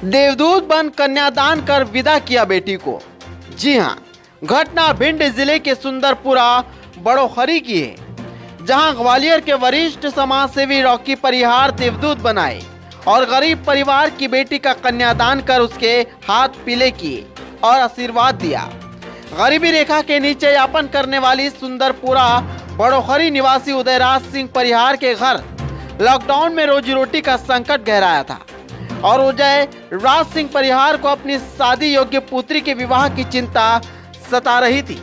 देवदूत बन कन्यादान कर विदा किया बेटी को। जी हां, घटना भिंड जिले के सुंदरपुरा बड़ोखरी की है, जहां ग्वालियर के वरिष्ठ समाज सेवी रॉकी परिहार देवदूत बनाए और गरीब परिवार की बेटी का कन्यादान कर उसके हाथ पीले किए और आशीर्वाद दिया। गरीबी रेखा के नीचे यापन करने वाली सुंदरपुरा बड़ोखरी निवासी उदयराज सिंह परिहार के घर लॉकडाउन में रोजी रोटी का संकट गहराया था और उदय राज सिंह परिहार को अपनी शादी योग्य पुत्री के विवाह की चिंता सता रही थी,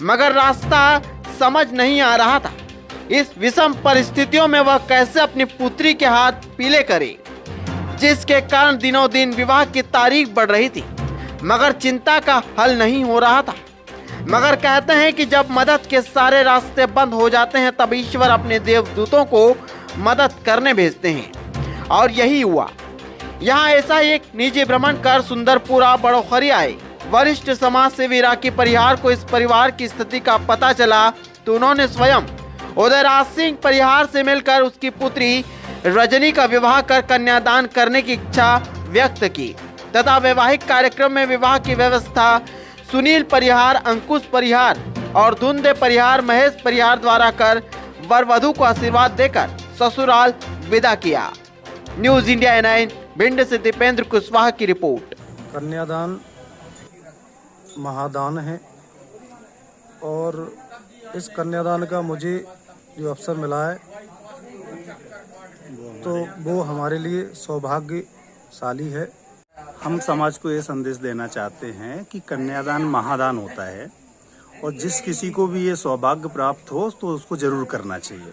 मगर रास्ता समझ नहीं आ रहा था। इस विषम परिस्थितियों में वह कैसे अपनी पुत्री के हाथ पीले करे, जिसके कारण दिनों दिन विवाह की तारीख बढ़ रही थी, मगर चिंता का हल नहीं हो रहा था। मगर कहते हैं कि जब मदद के सारे रास्ते बंद हो जाते हैं तब ईश्वर अपने देवदूतों को मदद करने भेजते हैं, और यही हुआ। यहाँ ऐसा एक निजी भ्रमण कर सुंदरपुरा बड़ोखरी आए वरिष्ठ समाज सेवी राकी परिहार को इस परिवार की स्थिति का पता चला तो उन्होंने स्वयं उदयराज सिंह परिहार से मिलकर उसकी पुत्री रजनी का विवाह कर कन्यादान करने की इच्छा व्यक्त की तथा वैवाहिक कार्यक्रम में विवाह की व्यवस्था सुनील परिहार, अंकुश परिहार और धुंधे परिहार, महेश परिहार द्वारा कर वर वधू को आशीर्वाद देकर ससुराल विदा किया। न्यूज इंडिया 9 भिंड से दीपेंद्र कुशवाहा की रिपोर्ट। कन्यादान महादान है और इस कन्यादान का मुझे जो अवसर मिला है तो वो हमारे लिए सौभाग्यशाली है। हम समाज को ये संदेश देना चाहते हैं कि कन्यादान महादान होता है और जिस किसी को भी ये सौभाग्य प्राप्त हो तो उसको जरूर करना चाहिए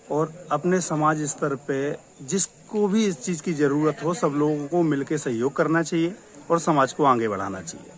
और अपने समाज स्तर पे जिसको भी इस चीज़ की ज़रूरत हो सब लोगों को मिलकर सहयोग करना चाहिए और समाज को आगे बढ़ाना चाहिए।